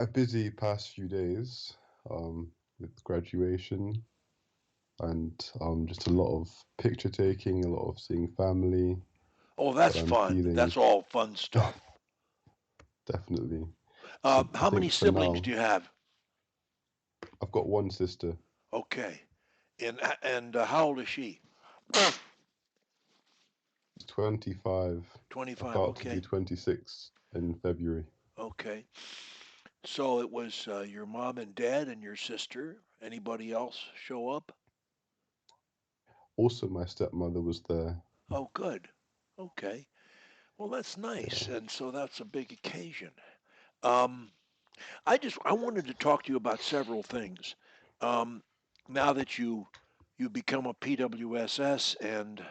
A busy past few days with graduation and just a lot of picture taking, a lot of seeing family, Oh, that's but I'm fun. feeling That's all fun stuff. definitely. So I How many think for siblings now, do you have? I've got one sister, Okay. And how old is she? she's 25, 25. about to be Okay. 26 in February. Okay. So it was your mom and dad and your sister. Anybody else show up? Also, my stepmother was there. Oh, good. Okay. Well, that's Yeah. nice. And so that's a big occasion. Um, I wanted to talk to you about several things. Um, now that you become a PWSS and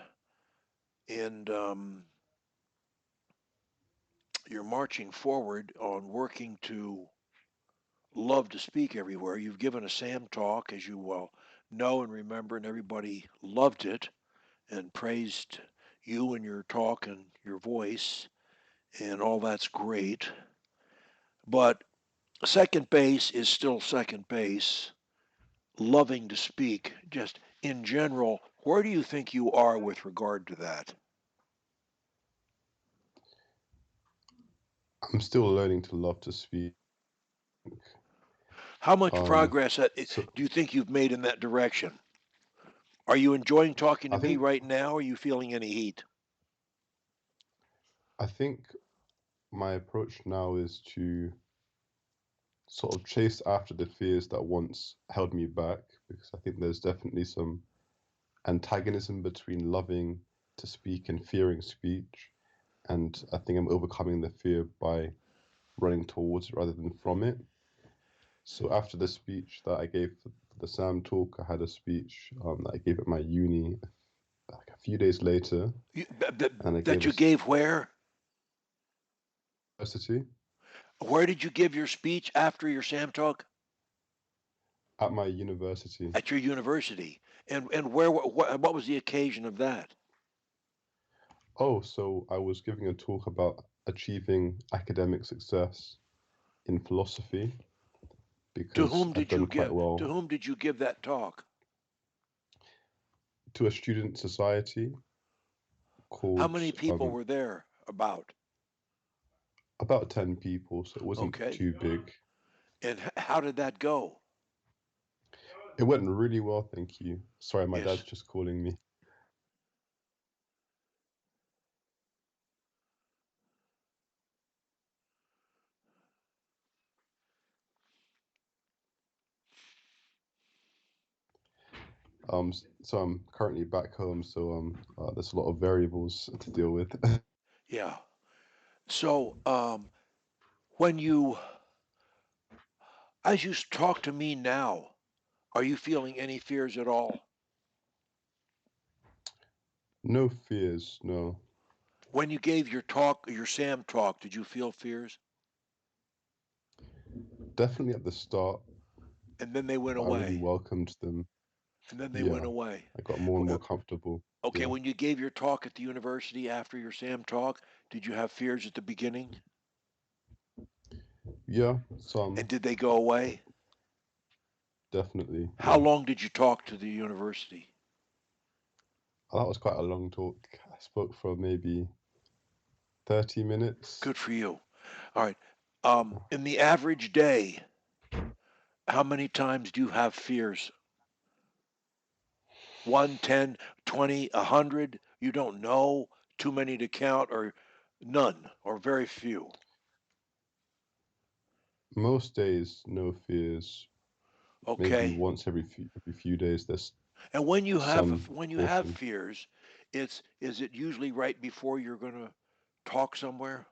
you're marching forward on working to love to speak everywhere. You've given a SAM talk, as you well know and remember, and everybody loved it and praised you and your talk and your voice, and all that's great. But second base is still second base. Loving to speak, just in general, where do you think you are with regard to that? I'm still learning to love to speak. How much Um, progress so do you think you've made in that direction? Are you enjoying talking to I me think right now? Are you feeling any heat? I think my approach now is to sort of chase after the fears that once held me back, because I think there's definitely some antagonism between loving to speak and fearing speech. And I think I'm overcoming the fear by running towards it rather than from it. So after the speech that I gave for the SAM talk, I had a speech that I gave at my uni like a few days later, and I That gave you us gave where? university Where did you give your speech after your SAM talk? at my university. At your university. And where what was the occasion of that? Oh, so I was giving a talk about achieving academic success in philosophy To because whom I've did done you quite give to well whom did you give that talk? to a student society How called many people were there about? about 10 people, so it wasn't Okay. too big. And how did that go? It went really well, thank you. Sorry, my dad's Yes. just calling me. So I'm currently back home, so there's a lot of variables to deal with. Yeah. So when you as you talk to me now, are you feeling any fears at all? No fears, no. When you gave your talk, your SAM talk, did you feel fears? Definitely at the start, And then they went but I really away. welcomed them. And then they went Yeah, away. I got more and more comfortable. Okay, Yeah. when you gave your talk at the university after your SAM talk, did you have fears at the beginning? Yeah, And some, did they go away? definitely. How Yeah. long did you talk to the university? That was quite a long talk. I spoke for maybe 30 minutes. Good for you. All right. In the average day, how many times do you have fears? One, 10, 20, 100? You don't know, too many to count, or none, or very few. Most days, no fears. Maybe Okay. once every few days, there's And some when you have portion. fears, it's is it usually right before you're going to talk somewhere?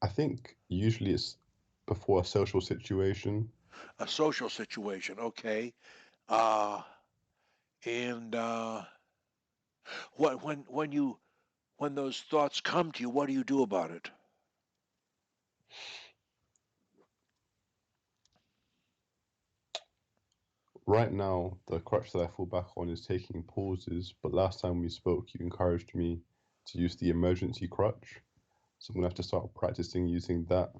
I think usually it's before a social situation. A social situation, okay. Uh, and when those thoughts come to you, what do you do about it? Right now, the crutch that I fall back on is taking pauses, but last time we spoke, you encouraged me to use the emergency crutch. So I'm gonna have to start practicing using that.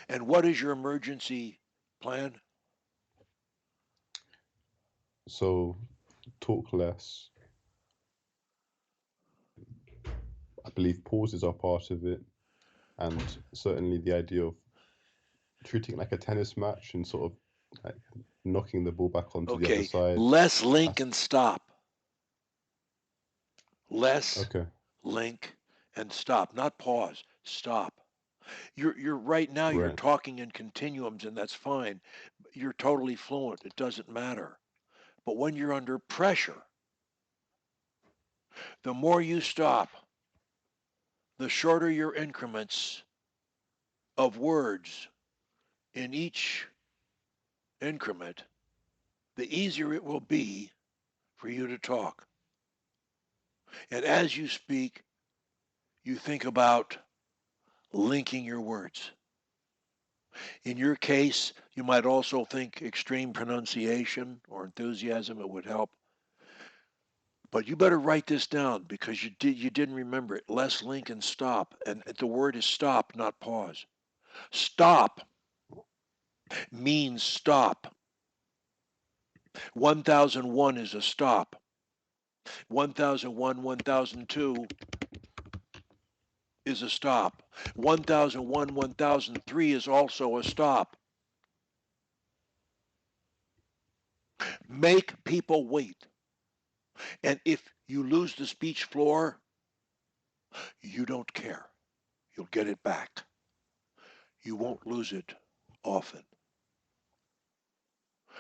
And what is your emergency plan? So talk less. I believe pauses are part of it, and certainly the idea of treating it like a tennis match and sort of like knocking the ball back onto the other Okay, side. less I, link and stop. Less okay, link and stop, not pause. Stop. You're right now. You're right. talking in continuums, and that's fine. You're totally fluent. It doesn't matter. But when you're under pressure, the more you stop, the shorter your increments of words in each increment, the easier it will be for you to talk. And as you speak, you think about linking your words. In your case, you might also think extreme pronunciation or enthusiasm, it would help. But you better write this down because you didn't remember it. Less link and stop. And the word is stop, not pause. Stop means stop. 1001 is a stop. 1001, 1002 is a stop. 1001, 1003 is also a stop. Make people wait. And if you lose the speech floor, you don't care. You'll get it back. You won't lose it often.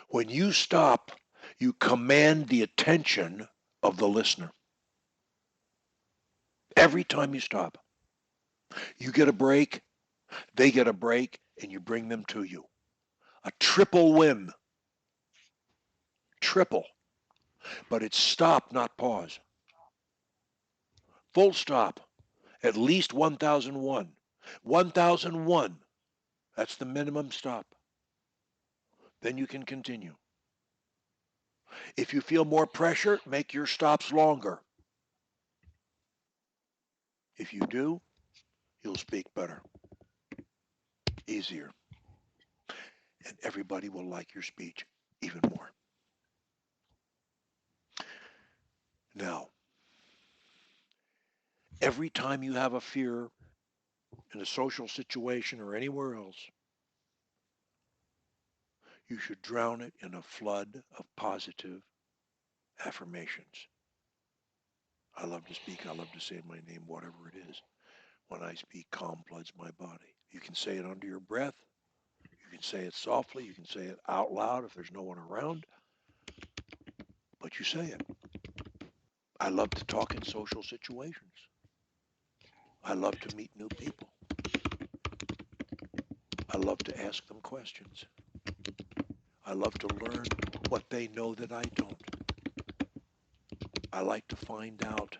When you stop, you command the attention of the listener. Every time you stop, you get a break, they get a break, and you bring them to you. A triple win. Triple. But it's stop, not pause. Full stop. At least 1001. 1001. That's the minimum stop. Then you can continue. If you feel more pressure, make your stops longer. If you do, you'll speak better, easier, and everybody will like your speech even more. Now, every time you have a fear in a social situation or anywhere else, you should drown it in a flood of positive affirmations. I love to speak. I love to say my name, whatever it is. When I speak, calm floods my body. You can say it under your breath. You can say it softly. You can say it out loud if there's no one around, but you say it. I love to talk in social situations. I love to meet new people. I love to ask them questions. I love to learn what they know that I don't. I like to find out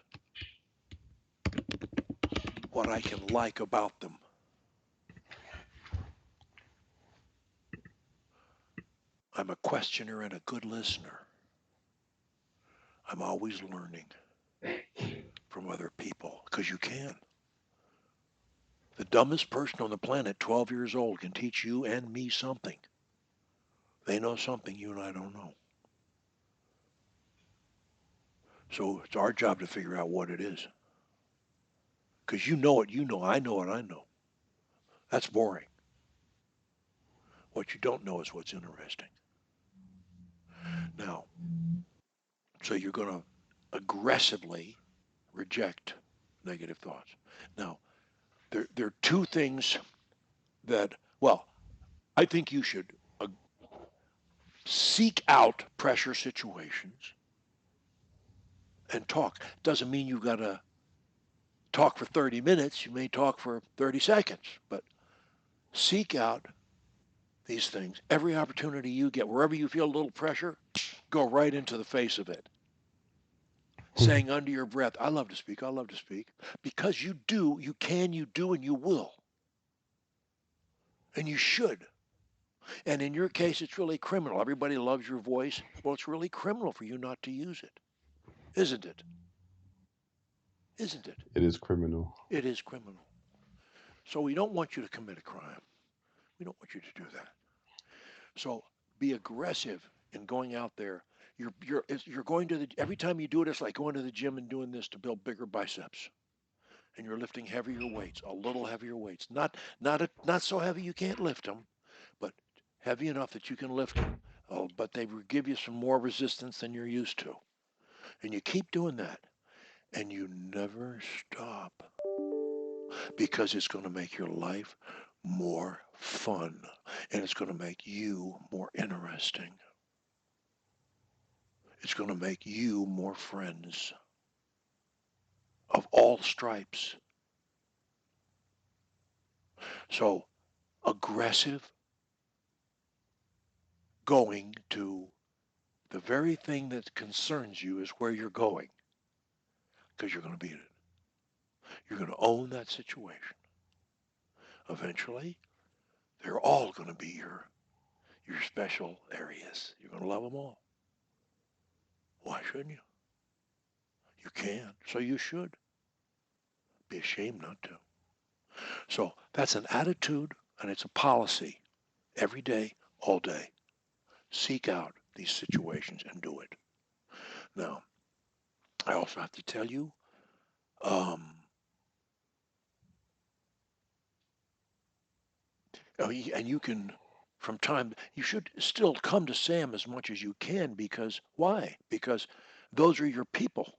what I can like about them. I'm a questioner and a good listener. I'm always learning from other people because you can. The dumbest person on the planet, 12 years old, can teach you and me something. They know something you and I don't know. So it's our job to figure out what it is. Because you know it, I know it, I know. That's boring. What you don't know is what's interesting. Now, so you're going to aggressively reject negative thoughts. Now, there are two things that, well, I think you should seek out pressure situations and talk. Doesn't mean you've got to talk for 30 minutes. You may talk for 30 seconds, but seek out these things. Every opportunity you get, wherever you feel a little pressure, go right into the face of it. Saying under your breath, I love to speak, I love to speak. Because you do, you can, you do, and you will. And you should. And in your case, it's really criminal. Everybody loves your voice. Well, it's really criminal for you not to use it. Isn't it? Isn't it? It is criminal. It is criminal. So we don't want you to commit a crime. We don't want you to do that. So be aggressive in going out there. You're going to the every time you do it, it's like going to the gym and doing this to build bigger biceps. And you're lifting heavier weights, a little heavier weights. Not so heavy you can't lift them, but heavy enough that you can lift them. Oh, but they will give you some more resistance than you're used to. And you keep doing that, and you never stop because it's going to make your life more fun and it's going to make you more interesting. It's going to make you more friends of all stripes. So, aggressive going to the very thing that concerns you is where you're going because you're going to beat it. You're going to own that situation. Eventually, they're all going to be your special areas. You're going to love them all. Why shouldn't you? You can, so you should. Be ashamed not to. So that's an attitude and it's a policy every day, all day. Seek out these situations and do it. Now, I also have to tell you, um, and you can, from time, you should still come to Sam as much as you can because why? Because those are your people.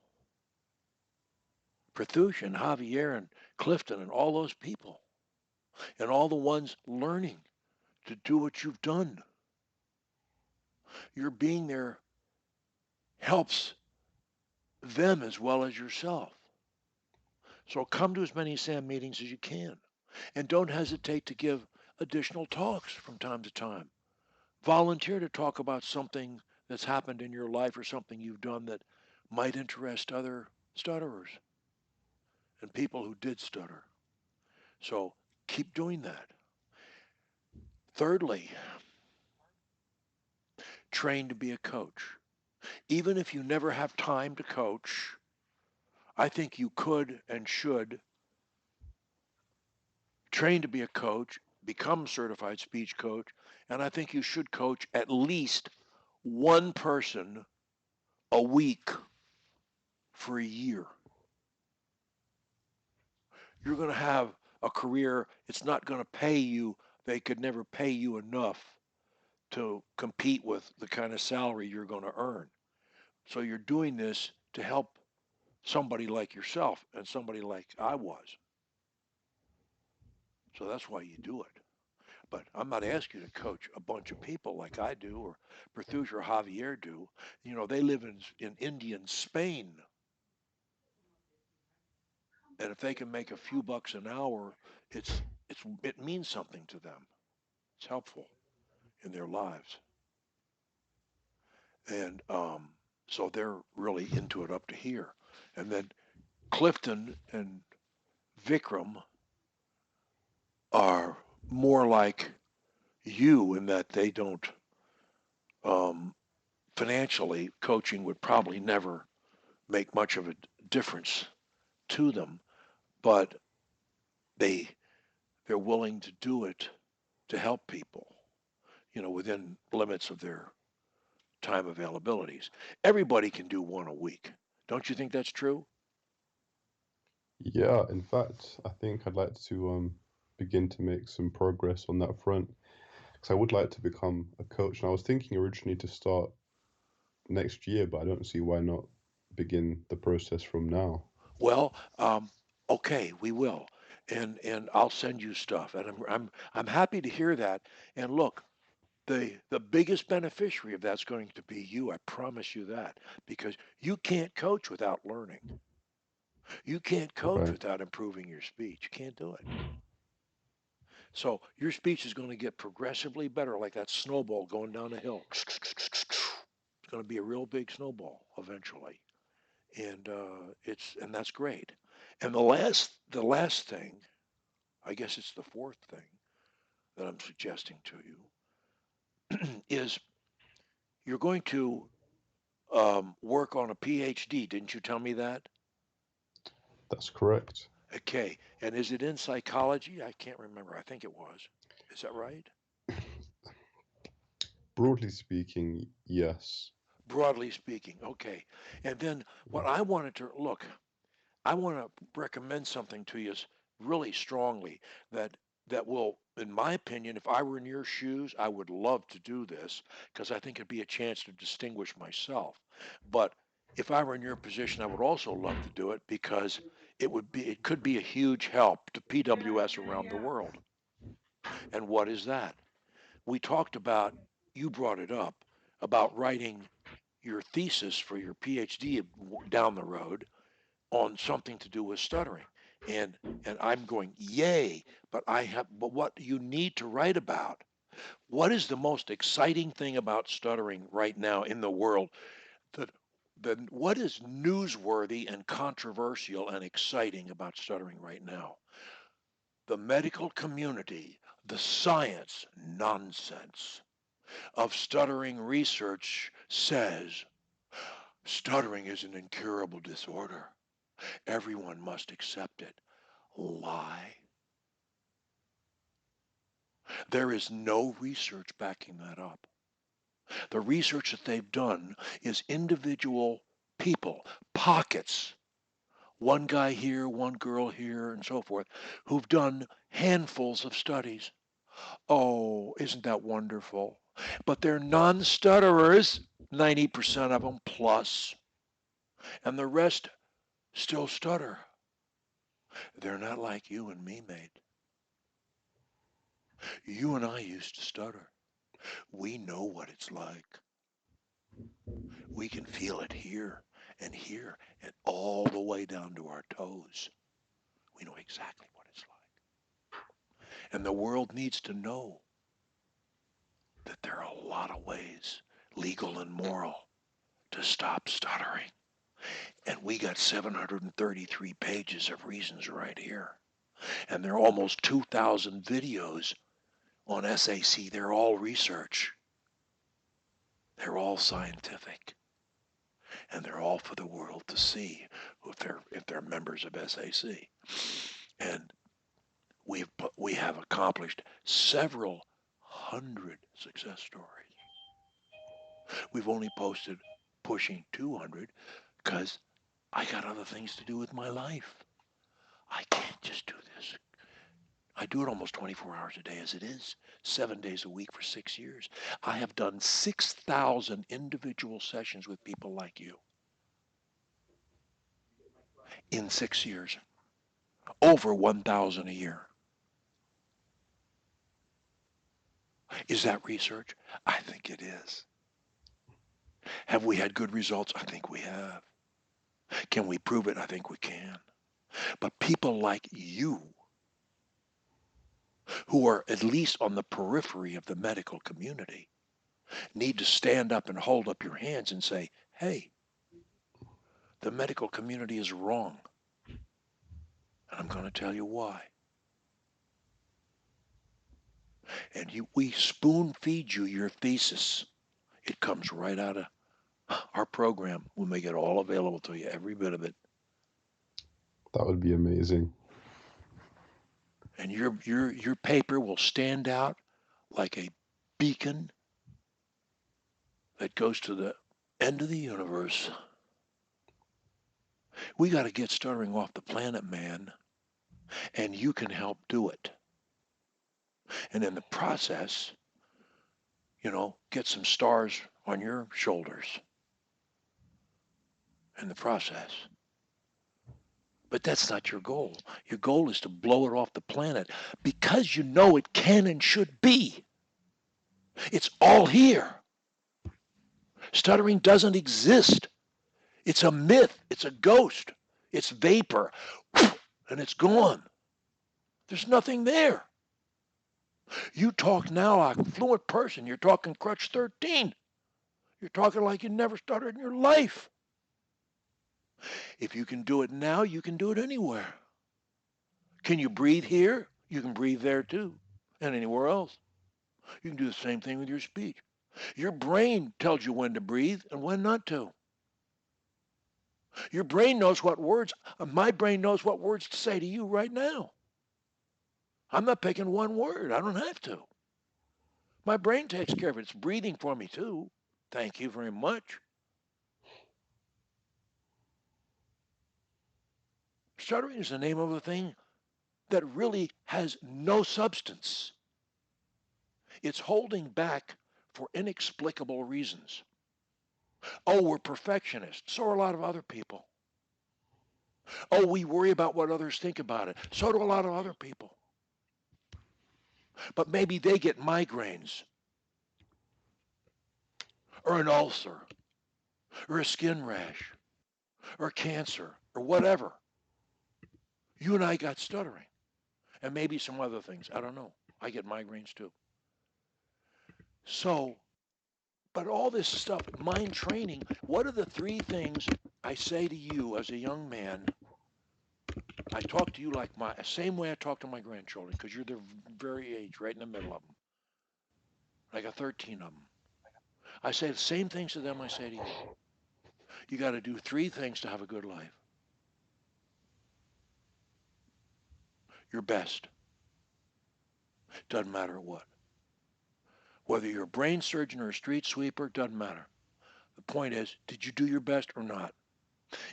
Prathush and Javier and Clifton and all those people and all the ones learning to do what you've done. Your being there helps them as well as yourself. So come to as many SAM meetings as you can. And don't hesitate to give additional talks from time to time. Volunteer to talk about something that's happened in your life or something you've done that might interest other stutterers and people who did stutter. So keep doing that. Thirdly, train to be a coach. Even if you never have time to coach, I think you could and should train to be a coach, become a certified speech coach, and I think you should coach at least one person a week for a year. You're going to have a career, it's not going to pay you, they could never pay you enough to compete with the kind of salary you're going to earn. So you're doing this to help somebody like yourself and somebody like I was. So that's why you do it. But I'm not asking you to coach a bunch of people like I do or Berthuge or Javier do. You know, they live in Indian Spain. And if they can make a few bucks an hour, it means something to them. It's helpful in their lives. And so they're really into it up to here. And then Clifton and Vikram are more like you in that they don't um, financially coaching would probably never make much of a difference to them, but they they're willing to do it to help people, you know, within limits of their time availabilities. Everybody can do one a week. Don't you think that's true? Yeah, in fact, I think I'd like to begin to make some progress on that front because I would like to become a coach. And I was thinking originally to start next year, but I don't see why not begin the process from now. Well, okay, we will, and I'll send you stuff, and I'm happy to hear that. And look, the biggest beneficiary of that's going to be you. I promise you that because you can't coach without learning. You can't coach Right. without improving your speech. You can't do it. So your speech is going to get progressively better, like that snowball going down a hill. It's going to be a real big snowball eventually, and and that's great. And the last thing, I guess it's the fourth thing that I'm suggesting to you, is you're going to work on a PhD. Didn't you tell me that? That's correct. Okay. And is it in psychology? I can't remember. I think it was. Is that right? Broadly speaking, yes. Broadly speaking, okay. And then what I wanted to look, I want to recommend something to you really strongly that will, in my opinion, if I were in your shoes, I would love to do this because I think it'd be a chance to distinguish myself. But if I were in your position, I would also love to do it because it could be a huge help to PWS around the world. And what is that? We talked about, you brought it up, about writing your thesis for your PhD down the road on something to do with stuttering. And I'm going, yay, but what you need to write about, what is the most exciting thing about stuttering right now in the world? That what is newsworthy and controversial and exciting about stuttering right now? The medical community, the science nonsense of stuttering research says stuttering is an incurable disorder. Everyone must accept it. Lie. There is no research backing that up. The research that they've done is individual people, pockets, one guy here, one girl here, and so forth, who've done handfuls of studies. Oh, isn't that wonderful? But they're non stutterers, 90% of them plus, and the rest still stutter. They're not like you and me, mate. You and I used to stutter. We know what it's like. We can feel it here and all the way down to our toes. We know exactly what it's like. And the world needs to know that there are a lot of ways, legal and moral, to stop stuttering. And we got 733 pages of reasons right here. And there are almost 2,000 videos on SAC. They're all research. They're all scientific. And they're all for the world to see if they're members of SAC. And we have accomplished several hundred success stories. We've only posted pushing 200 because I got other things to do with my life. I can't just do this. I do it almost 24 hours a day as it is, 7 days a week for 6 years. I have done 6,000 individual sessions with people like you in 6 years, over 1,000 a year. Is that research? I think it is. Have we had good results? I think we have. Can we prove it? I think we can. But people like you, who are at least on the periphery of the medical community, need to stand up and hold up your hands and say, hey, the medical community is wrong. And I'm going to tell you why. And we spoon feed you your thesis. It comes right out of our program. We'll make it all available to you, every bit of it. That would be amazing. And your paper will stand out like a beacon that goes to the end of the universe. We got to get stuttering off the planet, man, and you can help do it. And in the process, get some stars on your shoulders in the process. But that's not your goal. Your goal is to blow it off the planet because you know it can and should be. It's all here. Stuttering doesn't exist. It's a myth. It's a ghost. It's vapor. And it's gone. There's nothing there. You talk now like a fluent person. You're talking crutch 13. You're talking like you never stuttered in your life. If you can do it now, you can do it anywhere. Can you breathe here? You can breathe there too, and anywhere else. You can do the same thing with your speech. Your brain tells you when to breathe and when not to. Your brain knows what words, my brain knows what words to say to you right now. I'm not picking one word. I don't have to. My brain takes care of it. It's breathing for me too. Thank you very much. Stuttering is the name of a thing that really has no substance. It's holding back for inexplicable reasons. Oh, we're perfectionists. So are a lot of other people. Oh, we worry about what others think about it. So do a lot of other people. But maybe they get migraines or an ulcer or a skin rash or cancer or whatever. You and I got stuttering and maybe some other things. I don't know. I get migraines too. So, but all this stuff, mind training, what are the three things I say to you as a young man? I talk to you like my same way I talk to my grandchildren because you're their very age, right in the middle of them. I got 13 of them. I say the same things to them I say to you. You got to do three things to have a good life. Your best. Doesn't matter what. Whether you're a brain surgeon or a street sweeper, doesn't matter. The point is, did you do your best or not?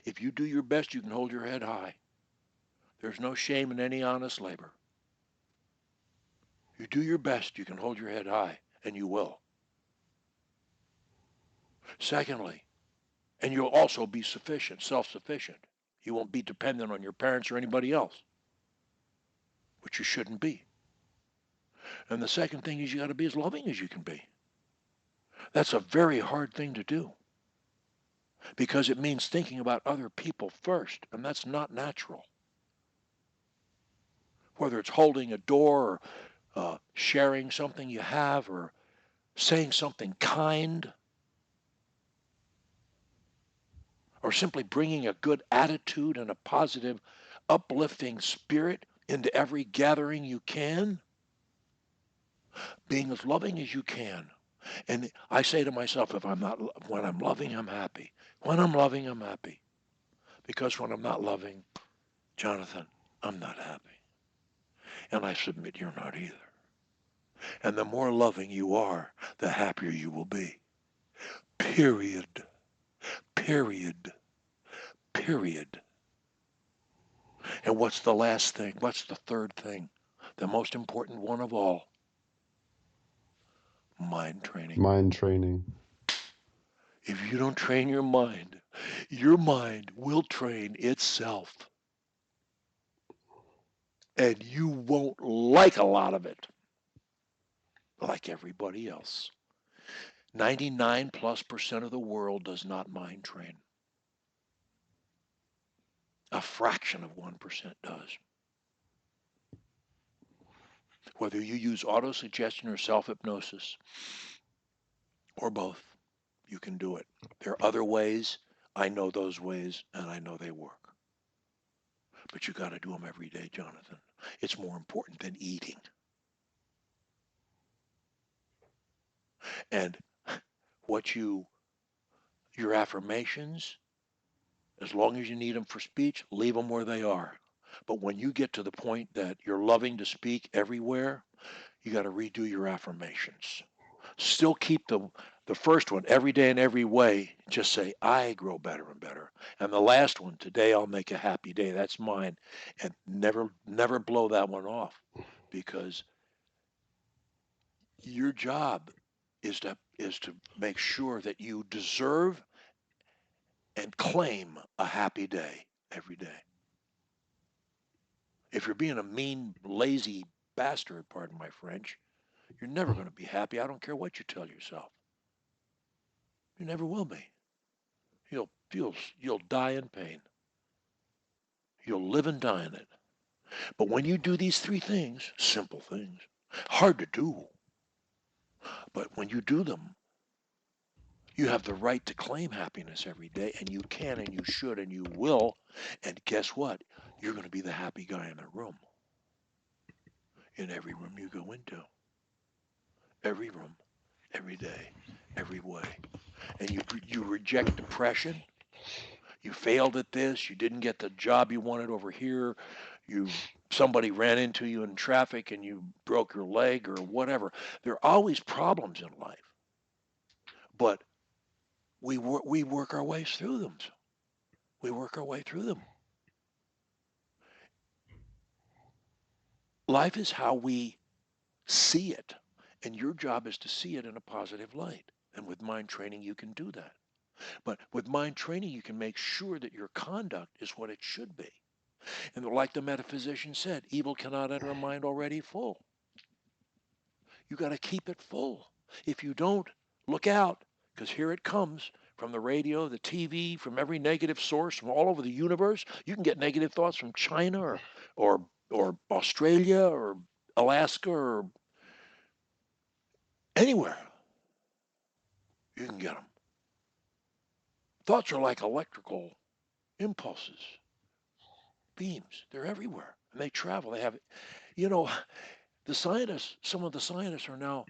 If you do your best, you can hold your head high. There's no shame in any honest labor. You do your best, you can hold your head high, and you will. Secondly, and you'll also be sufficient, self-sufficient. You won't be dependent on your parents or anybody else, which you shouldn't be. And the second thing is you got to be as loving as you can be. That's a very hard thing to do because it means thinking about other people first, and that's not natural. Whether it's holding a door or sharing something you have or saying something kind or simply bringing a good attitude and a positive, uplifting spirit into every gathering you can, being as loving as you can. And I say to myself, when I'm loving, I'm happy. When I'm loving, I'm happy. Because when I'm not loving, Jonathan, I'm not happy. And I submit you're not either. And the more loving you are, the happier you will be. Period. Period. Period. And what's the last thing? What's the third thing? The most important one of all, mind training. Mind training. If you don't train your mind will train itself. And you won't like a lot of it, like everybody else. 99+% of the world does not mind train. A fraction of 1% does. Whether you use autosuggestion or self-hypnosis or both, you can do it. There are other ways. I know those ways, and I know they work. But you got to do them every day, Jonathan. It's more important than eating. And your affirmations, as long as you need them for speech, leave them where they are. But when you get to the point that you're loving to speak everywhere, you got to redo your affirmations. Still keep the first one, every day in every way. Just say, I grow better and better. And the last one, today I'll make a happy day. That's mine. And never blow that one off, because your job is to make sure that you deserve and claim a happy day every day. If you're being a mean, lazy bastard, pardon my French, you're never going to be happy. I don't care what you tell yourself. You never will be. You'll die in pain. You'll live and die in it. But when you do these three things, simple things, hard to do, but when you do them, you have the right to claim happiness every day, and you can and you should and you will. And guess what? You're going to be the happy guy in the room, in every room you go into. Every room, every day, every way. And you reject depression. You failed at this. You didn't get the job you wanted over here. You somebody ran into you in traffic and you broke your leg or whatever. There are always problems in life, but we work our ways through them. We work our way through them. Life is how we see it, and your job is to see it in a positive light. And with mind training, you can do that. But with mind training, you can make sure that your conduct is what it should be. And like the metaphysician said, evil cannot enter a mind already full. You got to keep it full. If you don't, look out, because here it comes from the radio, the TV, from every negative source from all over the universe. You can get negative thoughts from China or Australia or Alaska or anywhere. You can get them. Thoughts are like electrical impulses, beams. They're everywhere, and they travel. They have, you know, the scientists. Some of the scientists are now.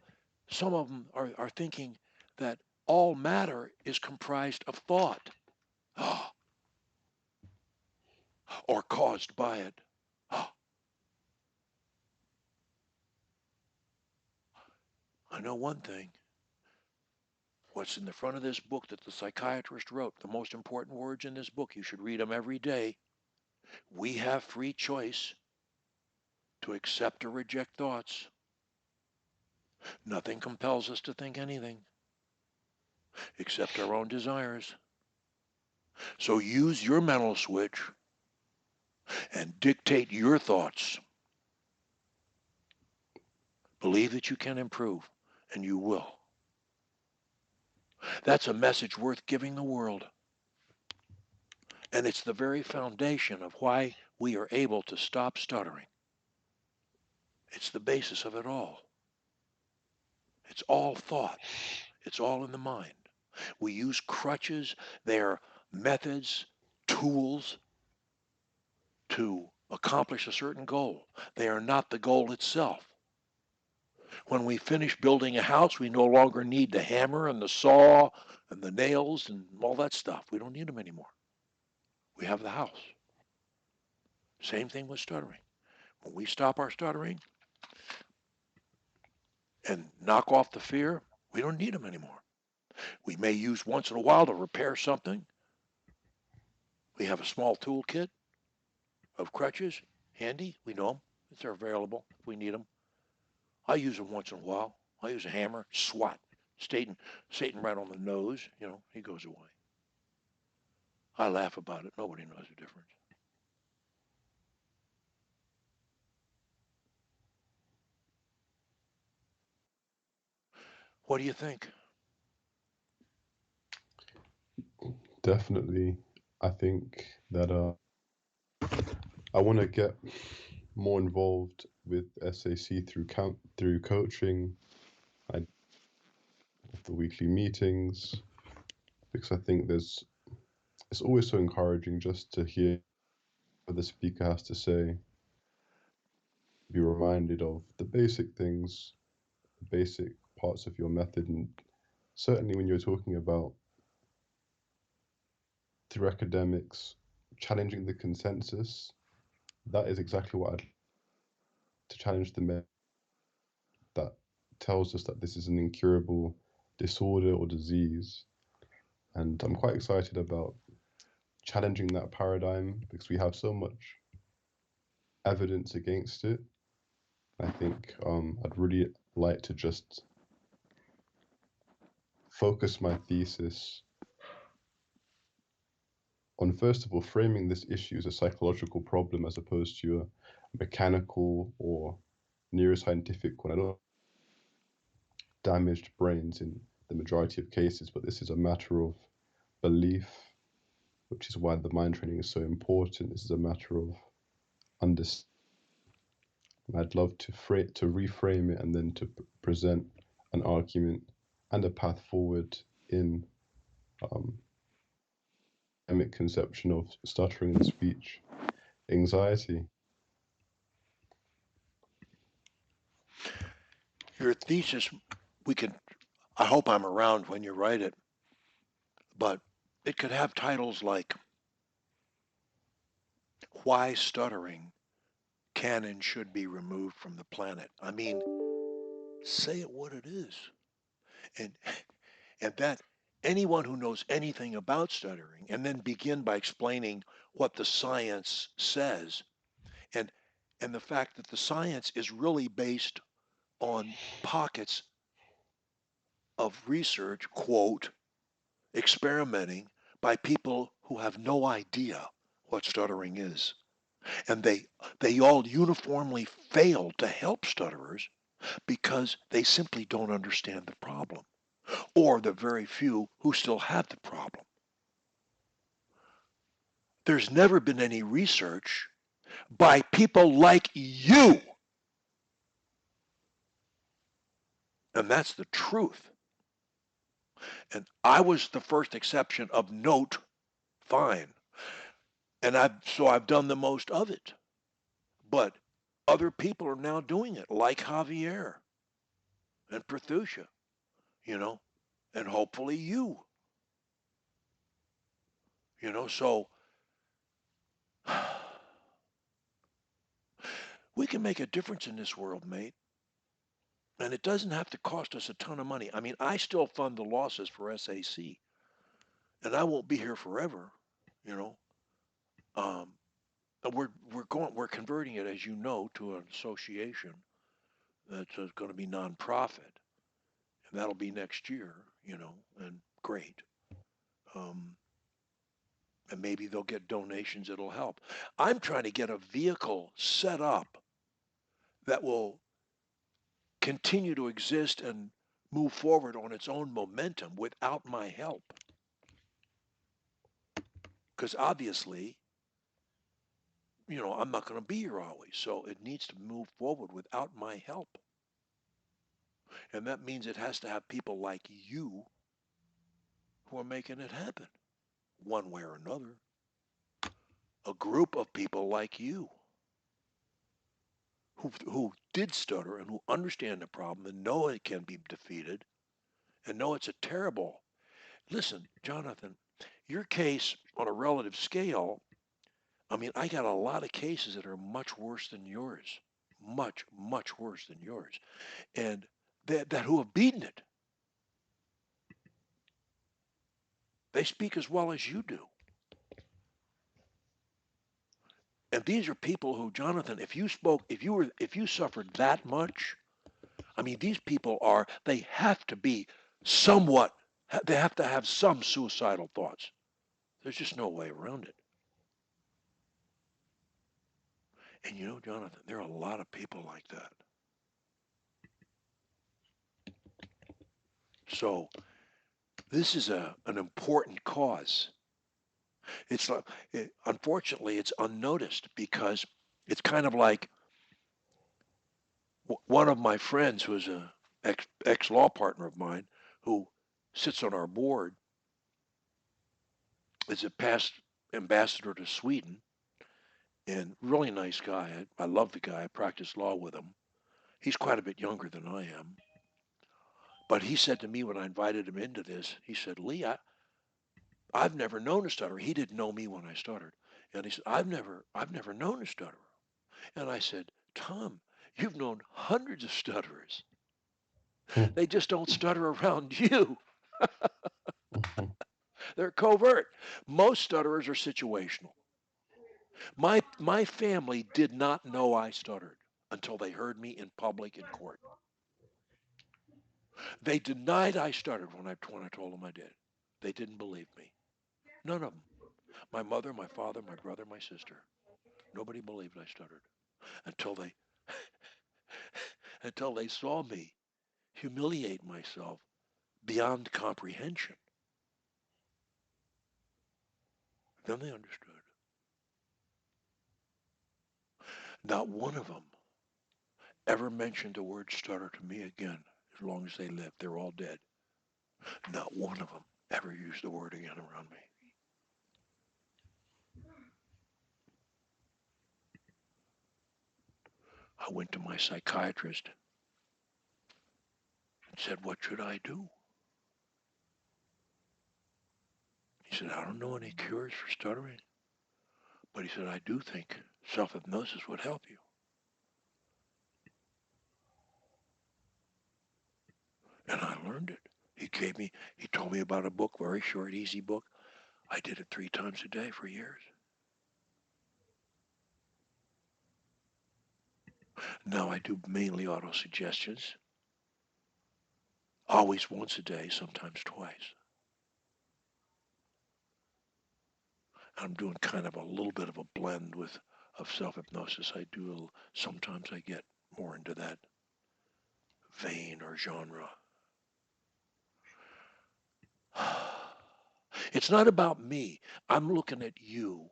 Some of them are thinking that all matter is comprised of thought. Or caused by it. I know one thing. What's in the front of this book that the psychiatrist wrote, the most important words in this book, you should read them every day. We have free choice to accept or reject thoughts. Nothing compels us to think anything except our own desires. So use your mental switch and dictate your thoughts. Believe that you can improve, and you will. That's a message worth giving the world. And it's the very foundation of why we are able to stop stuttering. It's the basis of it all. It's all thought. It's all in the mind. We use crutches, they're methods, tools to accomplish a certain goal. They are not the goal itself. When we finish building a house, we no longer need the hammer and the saw and the nails and all that stuff. We don't need them anymore. We have the house. Same thing with stuttering. When we stop our stuttering and knock off the fear, we don't need them anymore. We may use once in a while to repair something. We have a small toolkit of crutches handy. We know them. They're available if we need them. I use them once in a while. I use a hammer, swat. Satan right on the nose. He goes away. I laugh about it. Nobody knows the difference. What do you think? Definitely. I think that I want to get more involved with SAC through coaching. I the weekly meetings because I think it's always so encouraging just to hear what the speaker has to say, be reminded of the basic things, the basic parts of your method, and certainly when you're talking about through academics challenging the consensus, that is exactly what I'd to challenge the myth that tells us that this is an incurable disorder or disease. And I'm quite excited about challenging that paradigm because we have so much evidence against it. I think I'd really like to just focus my thesis on, first of all, framing this issue as a psychological problem as opposed to a mechanical or neuroscientific one. I don't damaged brains in the majority of cases, but this is a matter of belief, which is why the mind training is so important. This is a matter of understanding. I'd love to reframe it and then to present an argument and a path forward in um, academic conception of stuttering and speech anxiety. Your thesis, I hope I'm around when you write it, but it could have titles like Why Stuttering can and should be removed from the planet. I mean, say it what it is. And and that anyone who knows anything about stuttering and then begin by explaining what the science says and and the fact that the science is really based on pockets of research, quote, experimenting by people who have no idea what stuttering is. And they all uniformly fail to help stutterers because they simply don't understand the problem, or the very few who still have the problem. There's never been any research by people like you. And that's the truth. And I was the first exception of note, fine. And I've done the most of it. But other people are now doing it, like Javier and Prathusia, you know, and hopefully you, so we can make a difference in this world, mate. And it doesn't have to cost us a ton of money. I mean, I still fund the losses for SAC, and I won't be here forever, you know. Um, we're converting it, as you know, to an association that's going to be nonprofit, and that'll be next year, and great. Um, and maybe they'll get donations that'll help. I'm trying to get a vehicle set up that will continue to exist and move forward on its own momentum without my help. Because obviously, I'm not going to be here always. So it needs to move forward without my help. And that means it has to have people like you who are making it happen, one way or another. A group of people like you who did stutter and who understand the problem and know it can be defeated and know it's a terrible. Listen, Jonathan, your case on a relative scale, I mean, I got a lot of cases that are much worse than yours, much, much worse than yours, and that who have beaten it. They speak as well as you do. And these are people who, Jonathan, if you suffered that much, I mean, these people they have to be somewhat, they have to have some suicidal thoughts. There's just no way around it. And Jonathan, there are a lot of people like that. So this is an important cause. It's like, unfortunately, it's unnoticed because it's kind of like one of my friends who is a ex law partner of mine who sits on our board is a past ambassador to Sweden and really nice guy. I love the guy. I practiced law with him. He's quite a bit younger than I am. But he said to me when I invited him into this, he said, Lee, I've never known a stutterer. He didn't know me when I stuttered. And he said, I've never known a stutterer. And I said, Tom, you've known hundreds of stutterers. They just don't stutter around you. They're covert. Most stutterers are situational. My family did not know I stuttered until they heard me in public in court. They denied I stuttered when I told them I did. They didn't believe me. None of them. My mother, my father, my brother, my sister. Nobody believed I stuttered until they until they saw me humiliate myself beyond comprehension. Then they understood. Not one of them ever mentioned the word stutter to me again as long as they lived. They're all dead. Not one of them ever used the word again around me. I went to my psychiatrist and said, what should I do? He said, I don't know any cures for stuttering. But he said, I do think self-hypnosis would help you. And I learned it. He told me about a book, very short, easy book. I did it 3 times a day for years. Now I do mainly auto suggestions, always once a day, sometimes twice. I'm doing kind of a little bit of a blend with of self hypnosis. Sometimes I get more into that vein or genre. It's not about me. I'm looking at you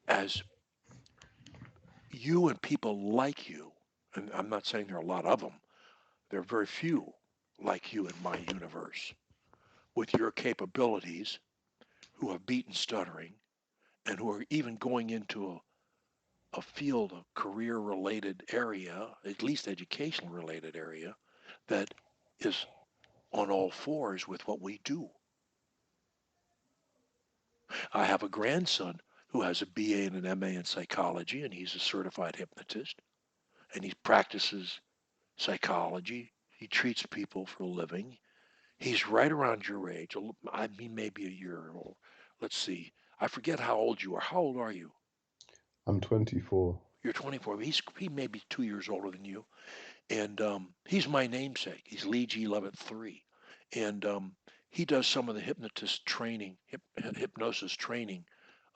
as you and people like you. And I'm not saying there are a lot of them. There are very few like you in my universe with your capabilities who have beaten stuttering and who are even going into a field, a career related area, at least educational related area, that is on all fours with what we do. I have a grandson who has a BA and an MA in psychology, and he's a certified hypnotist, and he practices psychology. He treats people for a living. He's right around your age. I mean, maybe a year old. Let's see. I forget how old you are. How old are you? I'm 24. You're 24. He may be 2 years older than you. And he's my namesake. He's Lee G. Levitt 3. And he does some of the hypnosis training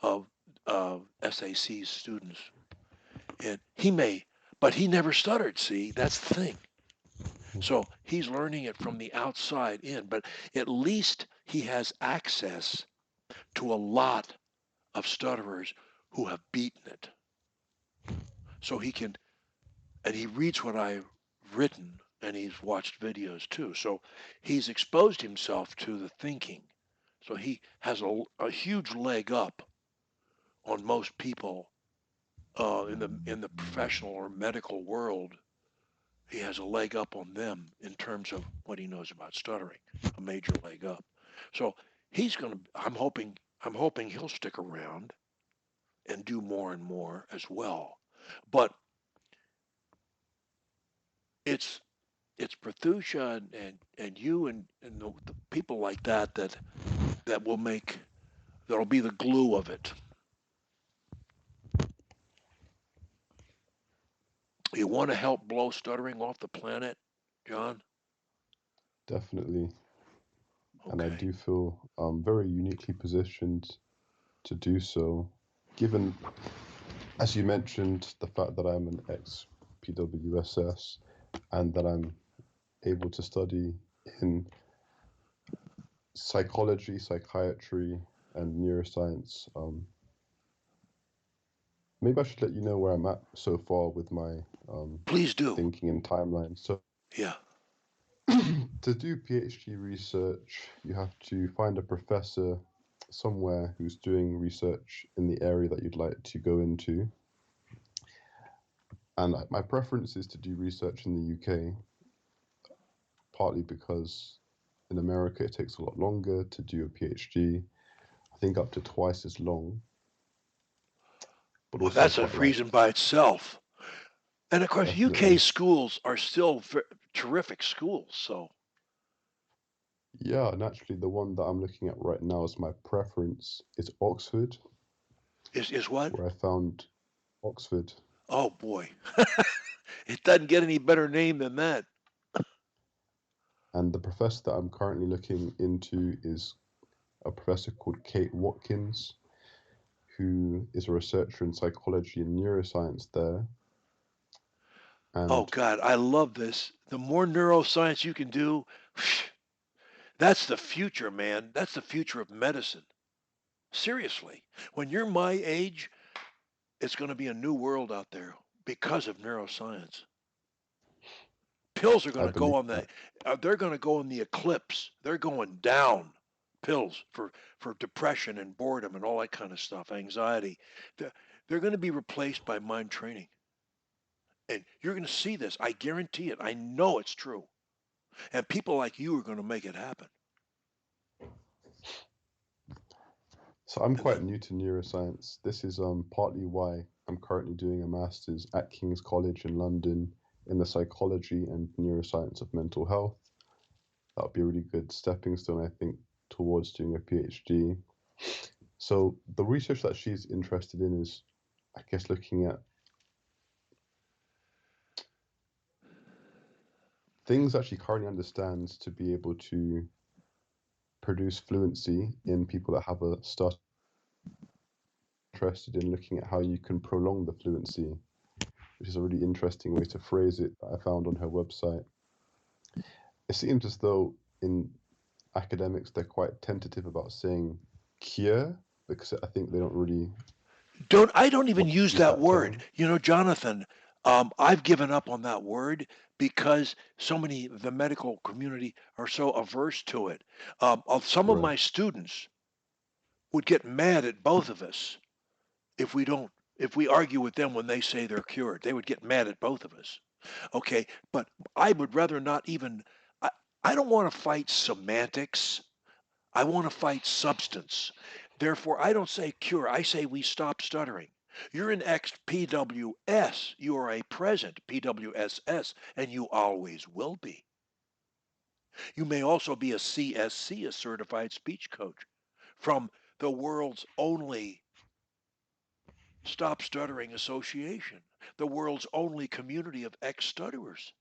of SAC's students. And but he never stuttered, see? That's the thing. So he's learning it from the outside in, but at least he has access to a lot of stutterers who have beaten it. So and he reads what I've written and he's watched videos too. So he's exposed himself to the thinking. So he has a huge leg up on most people in the professional or medical world. He has a leg up on them in terms of what he knows about stuttering, a major leg up. So he's going to. I'm hoping he'll stick around and do more and more as well. But it's it's Prathusha and you and the people like that that'll be the glue of it. You want to help blow stuttering off the planet, John? Definitely. And I Okay. do feel very uniquely positioned to do so, given, as you mentioned, the fact that I'm an ex PWSS and that I'm able to study in psychology, psychiatry, and neuroscience. Maybe I should let you know where I'm at so far with my Please do. thinking and timeline. So, Yeah. to do PhD research, you have to find a professor somewhere who's doing research in the area that you'd like to go into. And my preference is to do research in the UK, partly because in America it takes a lot longer to do a PhD, I think up to twice as long, but Well, also I that's a quite like, reason by itself. And of course, UK definitely. schools are still terrific schools. So Yeah, and actually the one that I'm looking at right now as my preference is Oxford, is what? where I found Oxford. Oh boy, it doesn't get any better name than that. And the professor that I'm currently looking into is a professor called Kate Watkins, who is a researcher in psychology and neuroscience there. Oh And God, I love this. The more neuroscience you can do, that's the future, man. That's the future of medicine. Seriously, when you're my age, it's going to be a new world out there because of neuroscience. Pills are going I to go believe on that. they're going to go on the eclipse. They're going down. Pills for depression and boredom and all that kind of stuff, anxiety. They're, they're going to be replaced by mind training. And you're going to see this. I guarantee it. I know it's true. And people like you are going to make it happen. So I'm And the, quite new to neuroscience. This is partly why I'm currently doing a master's at King's College in London in the psychology and neuroscience of mental health. That would be a really good stepping stone, I think, towards doing a PhD. So the research that she's interested in is, I guess, looking at things that she currently understands to be able to produce fluency in people that have a stutter. Interested in looking at how you can prolong the fluency, which is a really interesting way to phrase it that I found on her website. It seems as though in academics they're quite tentative about saying cure because I think they don't really I don't even want to use use that that word. term. Jonathan, I've given up on that word because so many the medical community are so averse to it. Some of Right. my students would get mad at both of us if we don't if we argue with them when they say they're cured. They would get mad at both of us. Okay, but I would rather not even. I, I don't want to fight semantics. I want to fight substance. Therefore, I don't say cure. I say we stop stuttering. You're an ex PWS. You are a present PWSS, and you always will be. You may also be a CSC, a certified speech coach, from the world's only Stop Stuttering Association, the world's only community of ex stutterers.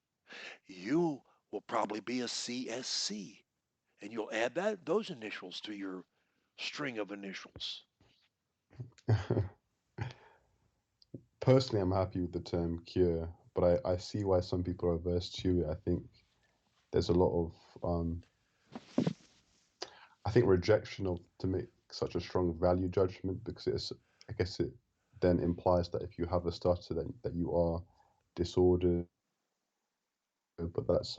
You will probably be a CSC, and you'll add those initials to your string of initials. Personally, I'm happy with the term cure, but I see why some people are averse to it. I think there's a lot of I think rejection of to make such a strong value judgment because it's I guess it then implies that if you have a stutter that you are disordered, but that's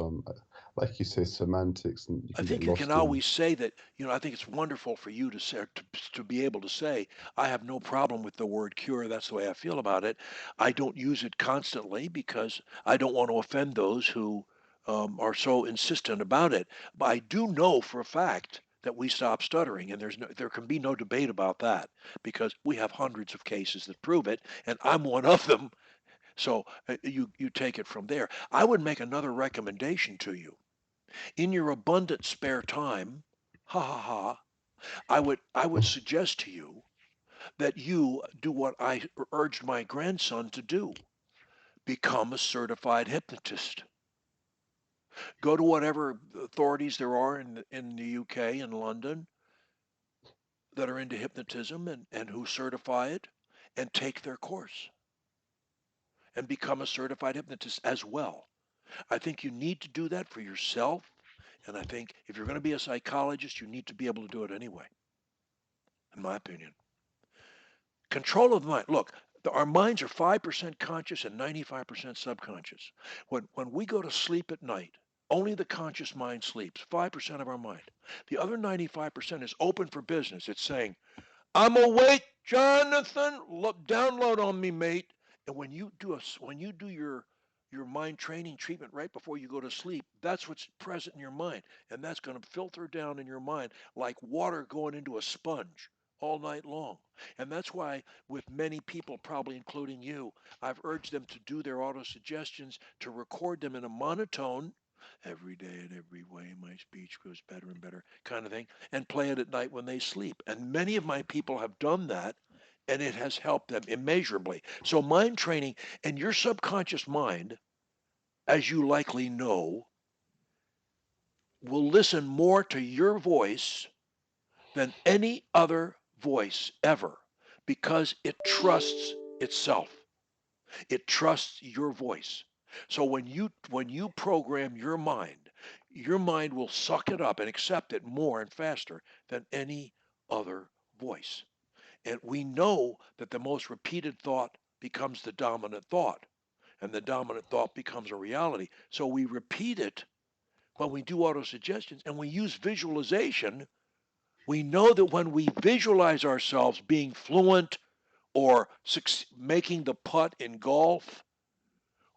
like you say semantics and you I can get think you can lost in. always say that, I think it's wonderful for you to say, to be able to say, I have no problem with the word cure. That's the way I feel about it. I don't use it constantly because I don't want to offend those who are so insistent about it. But I do know for a fact that we stop stuttering, and there can be no debate about that because we have hundreds of cases that prove it, and I'm one of them. So you take it from there. I would make another recommendation to you in your abundant spare time, ha ha ha, I would suggest to you that you do what I urged my grandson to do. Become a certified hypnotist. Go to whatever authorities there are in the UK and London that are into hypnotism and who certify it and take their course and become a certified hypnotist as well. I think you need to do that for yourself. And I think if you're going to be a psychologist, you need to be able to do it anyway, in my opinion. Control of the mind. Look, our minds are 5% conscious and 95% subconscious. When we go to sleep at night, only the conscious mind sleeps, 5% of our mind. The other 95% is open for business. It's saying, I'm awake, Jonathan. Download on me, mate. And when you do your mind training treatment right before you go to sleep, that's what's present in your mind, and that's going to filter down in your mind like water going into a sponge all night long. And that's why, with many people, probably including you, I've urged them to do their autosuggestions, to record them in a monotone. Every day in every way, my speech goes better and better, kind of thing, and play it at night when they sleep. And many of my people have done that, and it has helped them immeasurably. So, mind training and your subconscious mind, as you likely know, will listen more to your voice than any other voice ever because it trusts itself. It trusts your voice. So when you program your mind will suck it up and accept it more and faster than any other voice. And we know that the most repeated thought becomes the dominant thought, and the dominant thought becomes a reality. So we repeat it when we do autosuggestions and we use visualization. We know that when we visualize ourselves being fluent or making the putt in golf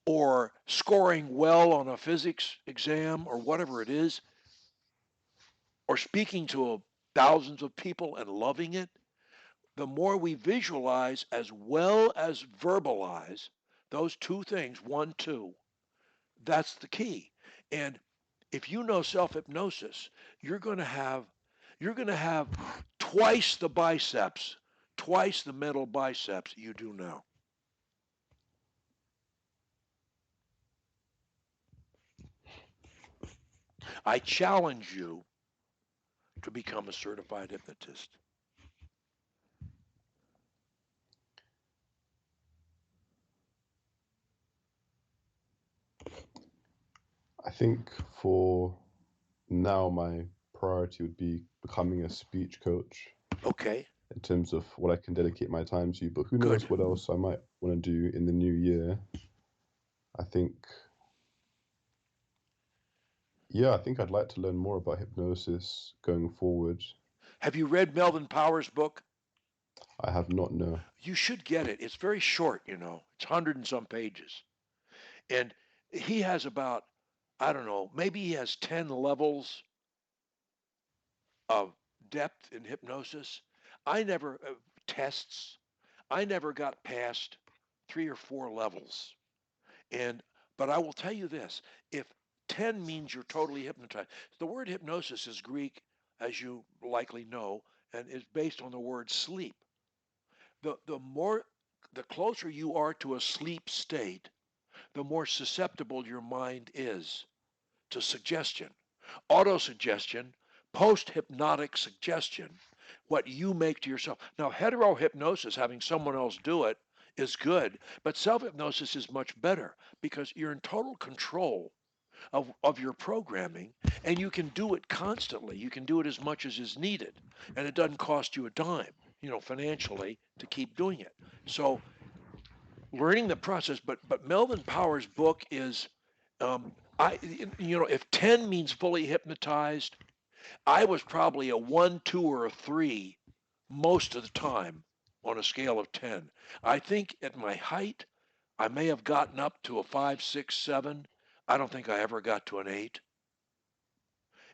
or scoring well on a physics exam or whatever it is, or speaking to thousands of people and loving it, the more we visualize as well as verbalize those two things, one, two, that's the key. And If you know self-hypnosis, you're going to have you're going to have twice the biceps, twice the mental biceps you do now. I challenge you to become a certified hypnotist. I think for now, my priority would be becoming a speech coach Okay, in terms of what I can dedicate my time to. But who good. knows what else I might want to do in the new year. I think, yeah, I think I'd like to learn more about hypnosis going forward. Have you read Melvin Powers' book? I have not, no. You should get it. It's very short, you know. It's 100 and some pages. And he has about, I don't know, maybe he has 10 levels of depth in hypnosis. I never, tests, I never got past 3 or 4 levels. And, but I will tell you this, if 10 means you're totally hypnotized, the word hypnosis is Greek, as you likely know, and is based on the word sleep. The more, the closer you are to a sleep state, the more susceptible your mind is to suggestion. Autosuggestion, post hypnotic suggestion, what you make to yourself. Now, hetero hypnosis, having someone else do it, is good, but self hypnosis is much better because you're in total control of your programming and you can do it constantly. You can do it as much as is needed, and it doesn't cost you a dime, you know, financially to keep doing it. So, learning the process, but Melvin Powers' book is, I you know, if 10 means fully hypnotized, I was probably a 1, 2, or a 3 most of the time on a scale of 10. I think at my height, I may have gotten up to a 5, 6, 7. I don't think I ever got to an 8.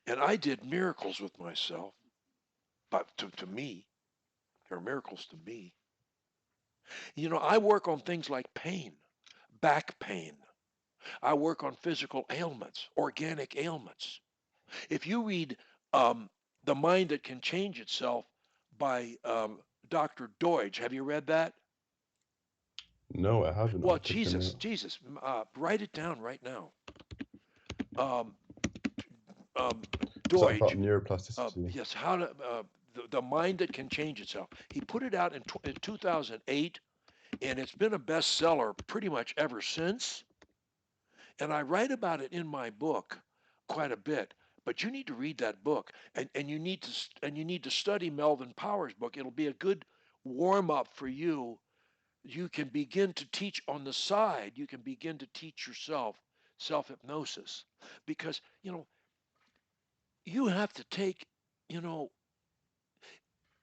And I did miracles with myself, but to me, they're miracles to me. You know, I work on things like pain, back pain. I work on physical ailments, organic ailments. If you read The Mind That Can Change Itself by Dr. Deutsch, have you read that? No, I haven't. Well, I'll take a Jesus, note. Jesus, write it down right now. Um, um, Is that about Deutsch, neuroplasticity? yes, how to, the Mind That Can Change Itself. He put it out in 2008, and it's been a bestseller pretty much ever since. And I write about it in my book quite a bit. But you need to read that book, and you need to study Melvin Powers' book. It'll be a good warm up for you. You can begin to teach on the side. You can begin to teach yourself self hypnosis, because you have to take, you know,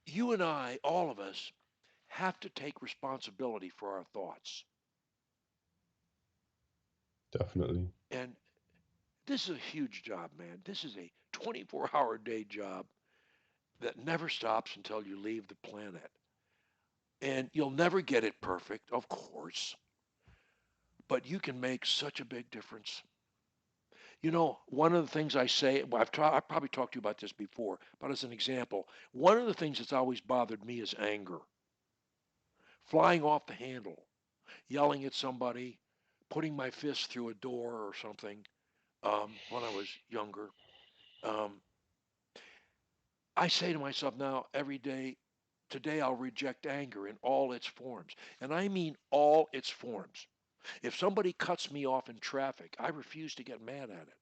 you and I, all of us, have to take responsibility for our thoughts. Definitely. And this is a huge job, man. This is a 24-hour day job that never stops until you leave the planet. And you'll never get it perfect, of course, but you can make such a big difference. You know, one of the things I say, well, I've probably talked to you about this before, but as an example, one of the things that's always bothered me is anger, flying off the handle, yelling at somebody, putting my fist through a door or something when I was younger. Um, I say to myself now every day, today I'll reject anger in all its forms. And I mean all its forms. If somebody cuts me off in traffic, I refuse to get mad at it.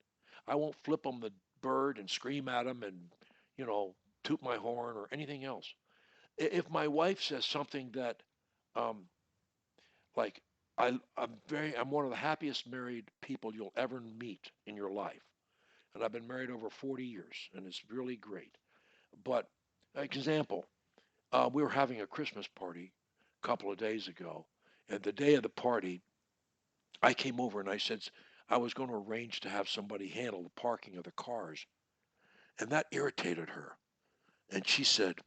I won't flip them the bird and scream at them and, you know, toot my horn or anything else. If my wife says something that, um, like, I'm one of the happiest married people you'll ever meet in your life. And I've been married over 40 years, and it's really great. But, example, we were having a Christmas party a couple of days ago, and the day of the party, I came over and I said I was going to arrange to have somebody handle the parking of the cars, and that irritated her. And she said,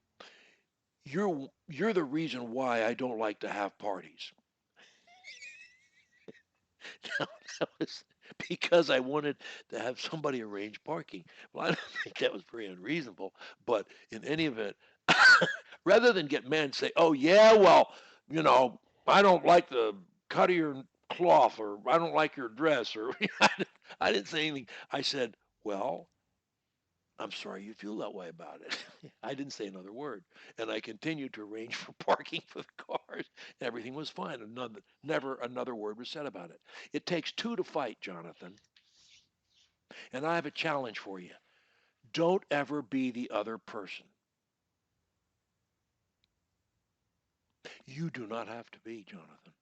"You're the reason why I don't like to have parties." Now, that was because I wanted to have somebody arrange parking. Well, I don't think that was very unreasonable, but in any event, rather than get mad and say, "Oh yeah, well, I don't like the cut of your cloth, or I don't like your dress," or I didn't say anything. I said, "Well, I'm sorry you feel that way about it." I didn't say another word, and I continued to arrange for parking for the cars. Everything was fine, and never another word was said about it. It takes two to fight, Jonathan, and I have a challenge for you. Don't ever be the other person. You do not have to be, Jonathan.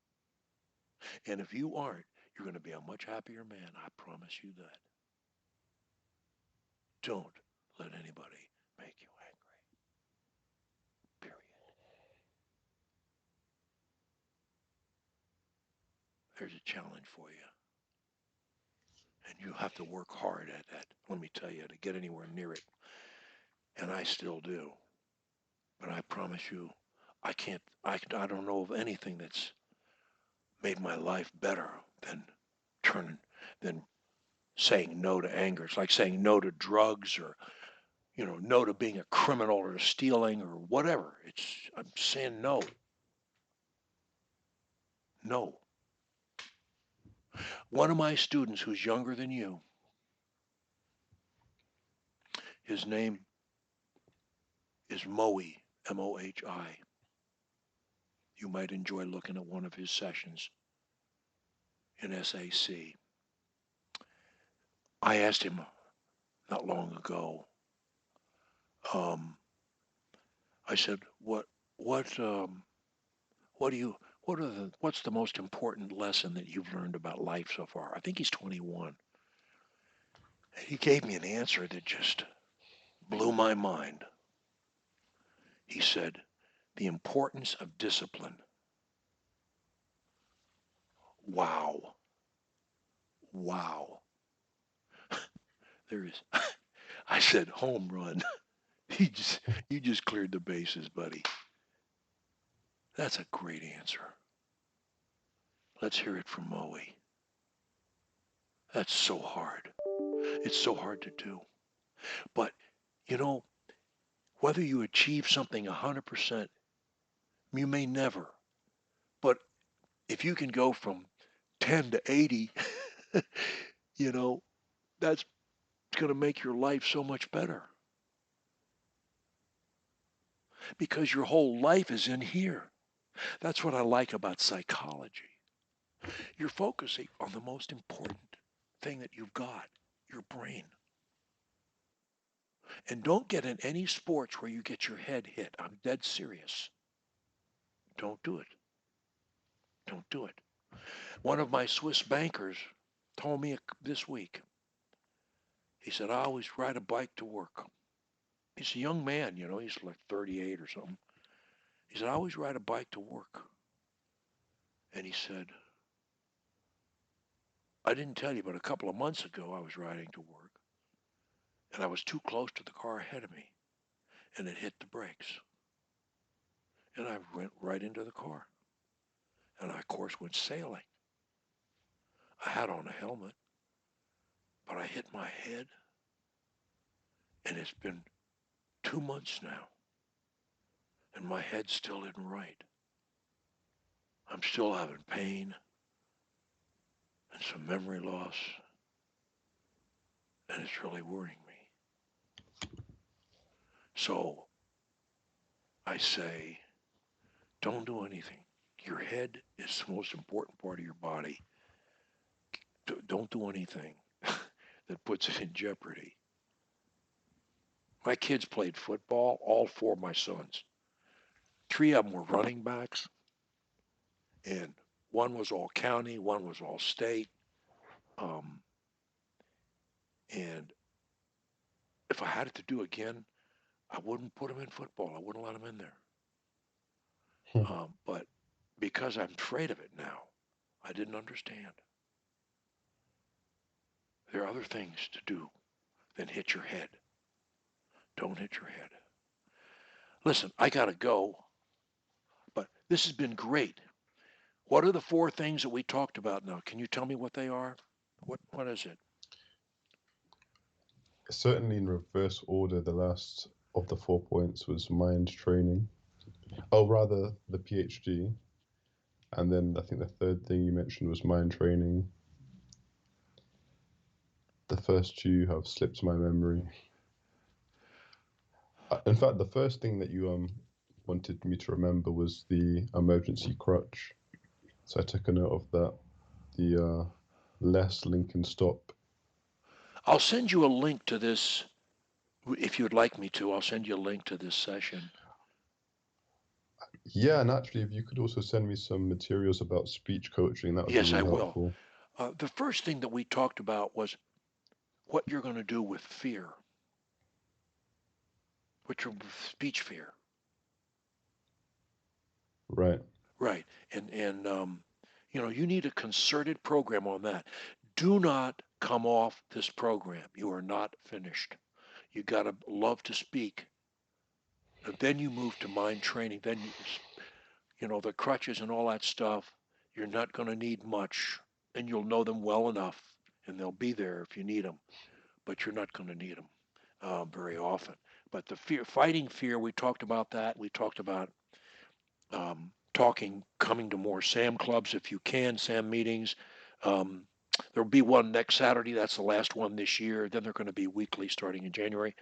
And if you aren't, you're going to be a much happier man. I promise you that. Don't let anybody make you angry. Period. There's a challenge for you. And you have to work hard at that, let me tell you, to get anywhere near it. And I still do. But I promise you, I don't know of anything that's made my life better than turning, than saying no to anger. It's like saying no to drugs, or no to being a criminal or stealing or whatever. I'm saying no. No. One of my students who's younger than you, his name is Mohi, Mohi. You might enjoy looking at one of his sessions in SAC. I asked him not long ago. Um, I said, what, what do you, what's the most important lesson that you've learned about life so far? I think he's 21. He gave me an answer that just blew my mind. He said, the importance of discipline. Wow. Wow. There is. I said, home run. He just, you just cleared the bases, buddy. That's a great answer. Let's hear it from Moe. That's so hard. It's so hard to do. But, you know, whether you achieve something 100%, you may never. But if you can go from 10 to 80, you know, that's going to make your life so much better. Because your whole life is in here. That's what I like about psychology. You're focusing on the most important thing that you've got, your brain. And don't get in any sports where you get your head hit. I'm dead serious. Don't do it. Don't do it. One of my Swiss bankers told me this week, he said, I always ride a bike to work. He's a young man, he's like 38 or something. He said, I always ride a bike to work. And he said, I didn't tell you, but a couple of months ago I was riding to work, and I was too close to the car ahead of me, and it hit the brakes. And I went right into the car. And I, of course, went sailing. I had on a helmet, but I hit my head, and it's been 2 months now, and my head still isn't right. I'm still having pain and some memory loss, and it's really worrying me. So I say, don't do anything. Your head is the most important part of your body. Don't do anything that puts it in jeopardy. My kids played football, all four of my sons. Three of them were running backs, and one was all county, one was all state. Um, and if I had it to do again, I wouldn't put them in football. I wouldn't let them in there. But because I'm afraid of it now, I didn't understand. There are other things to do than hit your head. Don't hit your head. Listen, I got to go, but this has been great. What are the four things that we talked about now? Can you tell me what they are? What is it? Certainly in reverse order, the last of the 4 points was mind training. Oh, rather the PhD. And then I think the third thing you mentioned was mind training. The first two have slipped my memory. In fact, the first thing that you wanted me to remember was the emergency crutch. So I took a note of that. The less Lincoln stop. I'll send you a link to this if you'd like me to. I'll send you a link to this session. Yeah, and actually, if you could also send me some materials about speech coaching, that would be Yes, I really will. helpful. The first thing that we talked about was what you're going to do with fear, with your speech fear. Right. Right. You need a concerted program on that. Do not come off this program. You are not finished. You got to love to speak. And then you move to mind training. Then, the crutches and all that stuff, you're not going to need much. And you'll know them well enough. And they'll be there if you need them. But you're not going to need them very often. But the fear, fighting fear, we talked about that. We talked about coming to more SAM clubs if you can, SAM meetings. Um, there'll be one next Saturday. That's the last one this year. Then they're going to be weekly starting in January.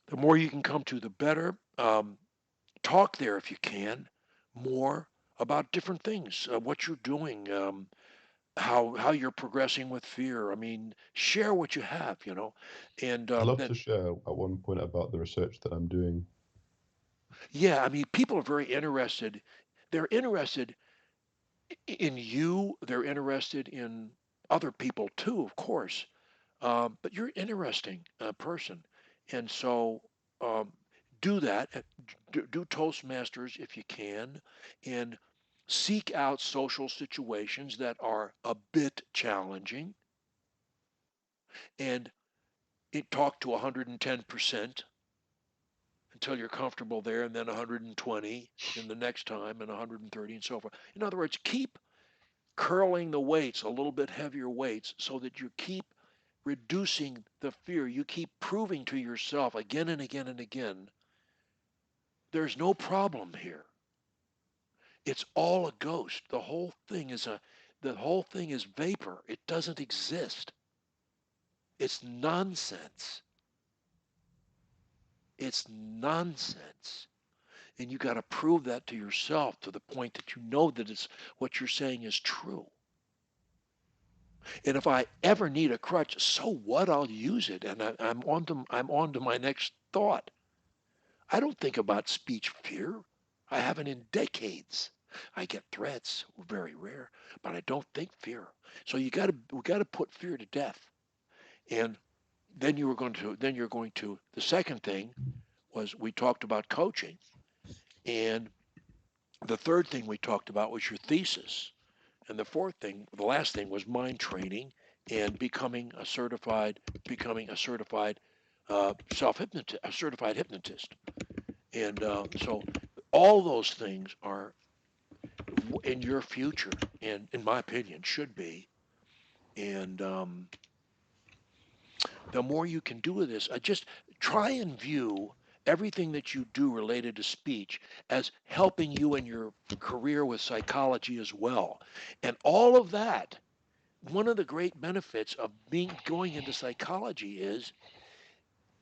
The more you can come to, the better. Talk there if you can more about different things, what you're doing, how you're progressing with fear. I mean, share what you have. And I'd love then to share at one point about the research that I'm doing. yeah, I mean, people are very interested. They're interested in you. They're interested in other people too, of course. But you're an interesting person, and so um, do that. Do Toastmasters if you can, and seek out social situations that are a bit challenging, and talk to 110% until you're comfortable there, and then 120 in the next time, and 130, and so forth. In other words, keep curling the weights, a little bit heavier weights, so that you keep reducing the fear. You keep proving to yourself again and again and again, there's no problem here. It's all a ghost. The whole thing is vapor. It doesn't exist. It's nonsense. It's nonsense. And you got to prove that to yourself to the point that you know that it's what you're saying is true. And if I ever need a crutch, so what? I'll use it. And I'm on to my next thought. I don't think about speech fear. I haven't in decades. I get threats, very rare, but I don't think fear. So we got to put fear to death. And then you're going to the second thing was we talked about coaching, and the third thing we talked about was your thesis, and the last thing was mind training and becoming a certified self hypnotist, a certified hypnotist. And so all those things are in your future, and in my opinion, should be. And the more you can do with this, just try and view everything that you do related to speech as helping you in your career with psychology as well. And all of that, one of the great benefits of being going into psychology is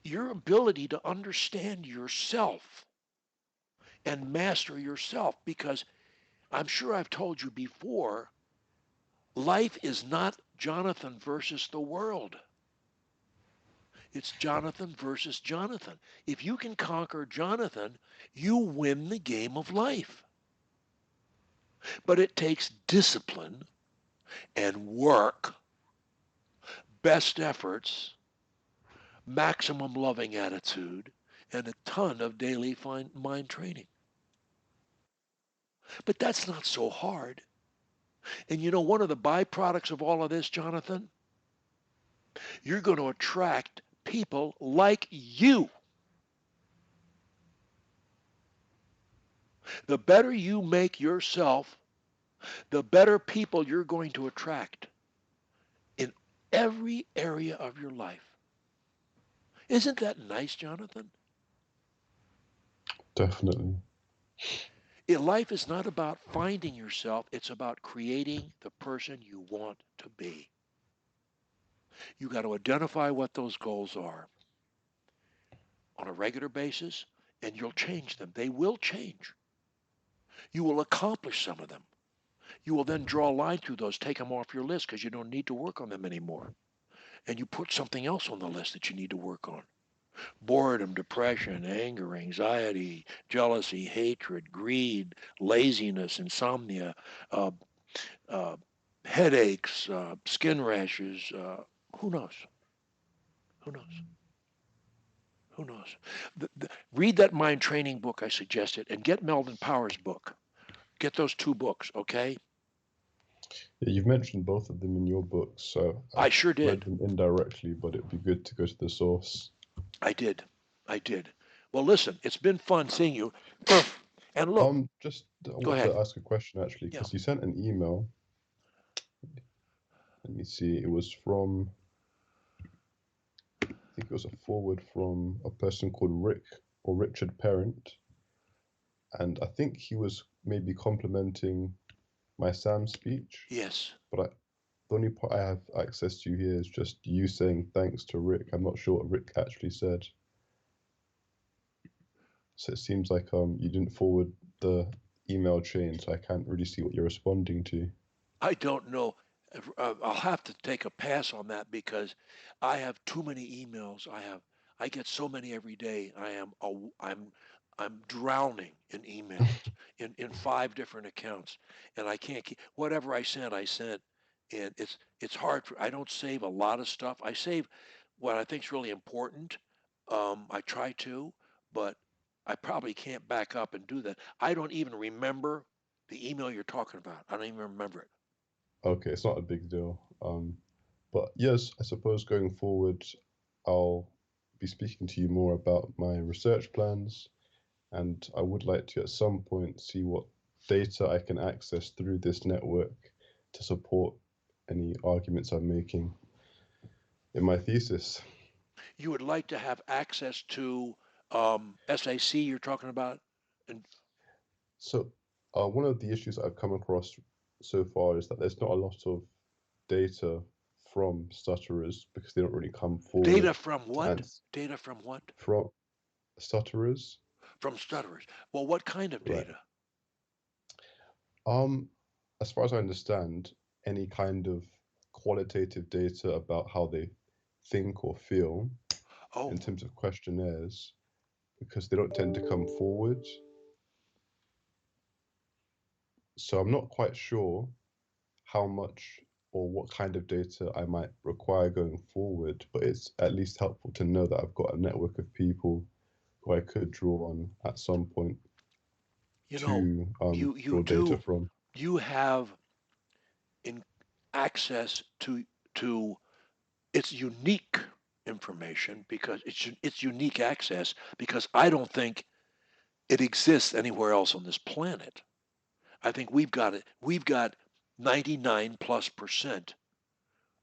your ability to understand yourself and master yourself, because I'm sure I've told you before, life is not Jonathan versus the world. It's Jonathan versus Jonathan. If you can conquer Jonathan, you win the game of life. But it takes discipline and work, best efforts, maximum loving attitude, and a ton of daily mind training. But that's not so hard. And one of the byproducts of all of this, Jonathan, you're going to attract people like you. The better you make yourself, the better people you're going to attract in every area of your life. Isn't that nice, Jonathan? Definitely. Life is not about finding yourself, it's about creating the person you want to be. You got to identify what those goals are on a regular basis, and you'll change them. They will change. You will accomplish some of them. You will then draw a line through those, take them off your list because you don't need to work on them anymore. And you put something else on the list that you need to work on. Boredom, depression, anger, anxiety, jealousy, hatred, greed, laziness, insomnia, uh, uh, headaches, skin rashes. Who knows? Who knows? Who knows? Read that mind training book I suggested and get Melvin Powers' book. Get those two books, okay? Yeah, you've mentioned both of them in your books, so I I've sure read did. them indirectly, but it'd be good to go to the source. I did. I did. Well, listen, it's been fun seeing you. And look, Just I go want ahead. to ask a question actually, Yeah. because you sent an email. Let me see. It was from, I think it was a forward from a person called Rick or Richard Parent, and I think he was maybe complimenting my Sam speech, Yes. but the only part I have access to here is just you saying thanks to Rick. I'm not sure what Rick actually said. So it seems like you didn't forward the email chain, so I can't really see what you're responding to. I don't know. I'll have to take a pass on that because I have too many emails. I get so many every day. I'm drowning in emails in five different accounts, and I can't keep whatever I sent. I sent, and it's hard for. I don't save a lot of stuff. I save what I think is really important. I try to, but I probably can't back up and do that. I don't even remember the email you're talking about. I don't even remember it. Okay, it's not a big deal. But yes, I suppose going forward, I'll be speaking to you more about my research plans, and I would like to at some point see what data I can access through this network to support any arguments I'm making in my thesis. You would like to have access to SAC you're talking about? And So, one of the issues I've come across so far is that there's not a lot of data from stutterers because they don't really come data forward from to what? answer Data from what? from stutterers. From stutterers. Well, what kind of Right. data? Um, as far as I understand, any kind of qualitative data about how they think or feel Oh, in terms of questionnaires, because they don't tend to come forward. So I'm not quite sure how much or what kind of data I might require going forward, but it's at least helpful to know that I've got a network of people who I could draw on at some point you know, to you draw data do from. you have in access to its unique information because it's unique access because I don't think it exists anywhere else on this planet. I think we've got it. We've got 99 plus percent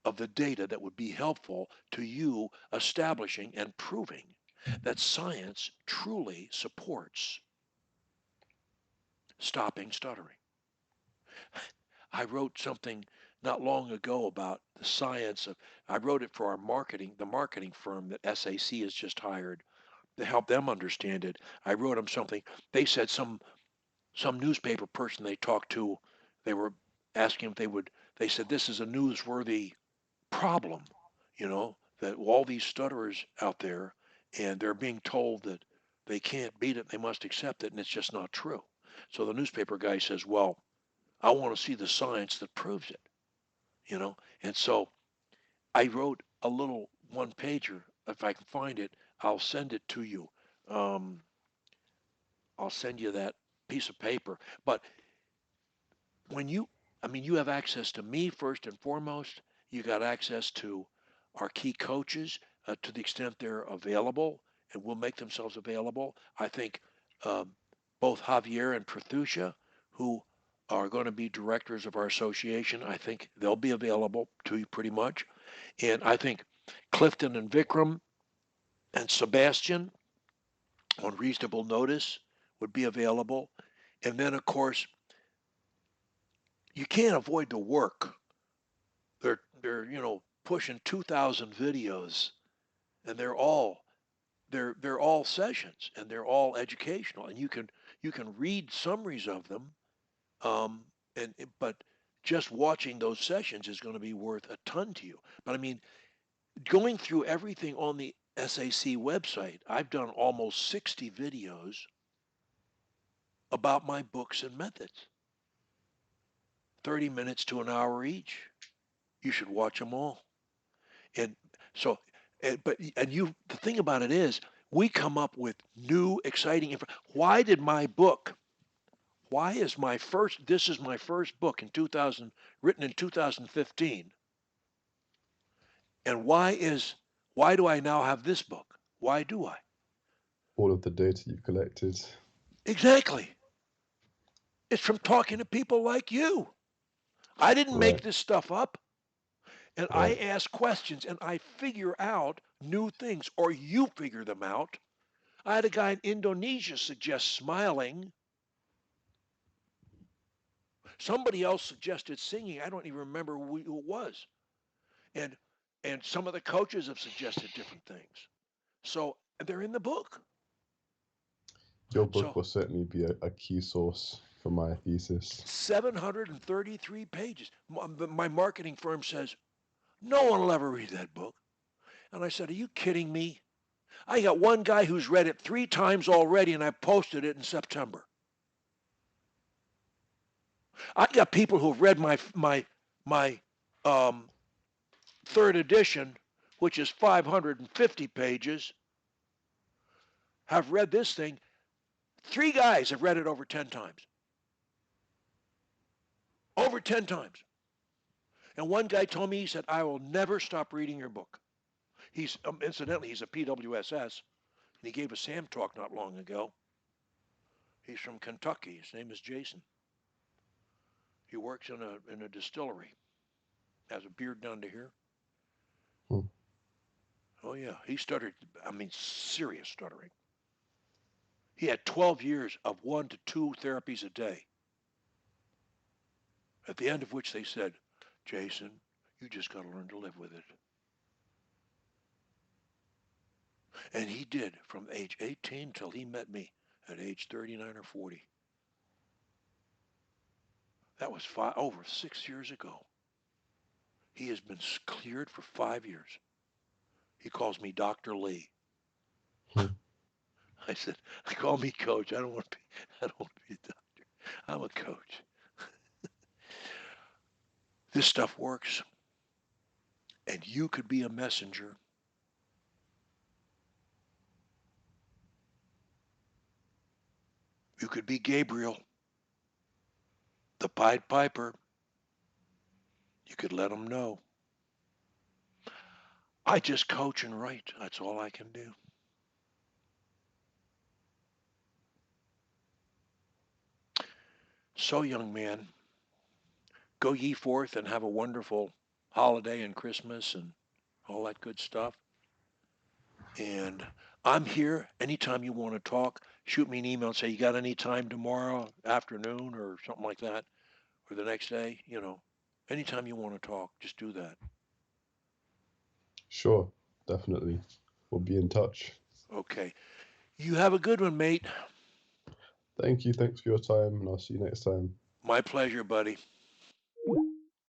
of the data that would be helpful to you establishing and proving that science truly supports stopping stuttering. I wrote something not long ago about the science of, I wrote it for the marketing firm that SAC has just hired to help them understand it. I wrote them something. They said some newspaper person they talked to, they were asking if they said this is a newsworthy problem, that all these stutterers out there and they're being told that they can't beat it, they must accept it, and it's just not true. So the newspaper guy says, well, I want to see the science that proves it. And so I wrote a little one pager. If I can find it, I'll send it to you. Um, I'll send you that piece of paper. But when you have access to me first and foremost. You got access to our key coaches to the extent they're available and will make themselves available. I think um, both Javier and Perthusia, who are going to be directors of our association, I think they'll be available to you pretty much. And I think Clifton and Vikram and Sebastian on reasonable notice would be available. And then, of course, you can't avoid the work. They're pushing 2,000 videos, and they're all sessions, and they're all educational, and you can read summaries of them. Um, but just watching those sessions is going to be worth a ton to you. But I mean, going through everything on the SAC website, I've done almost 60 videos about my books and methods, 30 minutes to an hour each. You should watch them all. And so, the thing about it is, we come up with new, exciting information. Why did my book? Why is my first? This is my first book in 2000, written in 2015. And why do I now have this book? Why do I? All of the data you've collected. Exactly. It's from talking to people like you. I didn't make Right, this stuff up. And I right. ask questions and I figure out new things, or you figure them out. I had a guy in Indonesia suggest smiling. Somebody else suggested singing. I don't even remember who it was. And some of the coaches have suggested different things. So they're in the book. Your book So will certainly be a key source for my thesis. 733 pages. My marketing firm says, no one will ever read that book. And I said, are you kidding me? I got one guy who's read it 3 times already, and I posted it in September. I got people who've read my um, third edition, which is 550 pages, have read this thing. 3 guys have read it over 10 times. Over 10 times. And one guy told me, he said, I will never stop reading your book. Incidentally, he's a PWSS, and he gave a SAM talk not long ago. He's from Kentucky. His name is Jason. He works in a distillery. Has a beard down to here. Hmm. Oh yeah, he stuttered. I mean, serious stuttering. He had 12 years of 1 to 2 therapies a day. At the end of which they said, Jason, you just got to learn to live with it. And he did from age 18 till he met me at age 39 or 40. That was over 6 years ago. He has been cleared for 5 years. He calls me Dr. Lee. Hmm. I said, call me coach. I don't want to be a doctor. I'm a coach. This stuff works. And you could be a messenger. You could be Gabriel, the Pied Piper. You could let them know. I just coach and write. That's all I can do. So, young man, go ye forth and have a wonderful holiday and Christmas and all that good stuff. And I'm here anytime you want to talk. Shoot me an email and say, you got any time tomorrow afternoon or something like that, or the next day. Anytime you want to talk, just do that. Sure, definitely. We'll be in touch. Okay. You have a good one, mate. Thank you. Thanks for your time, and I'll see you next time. My pleasure, buddy.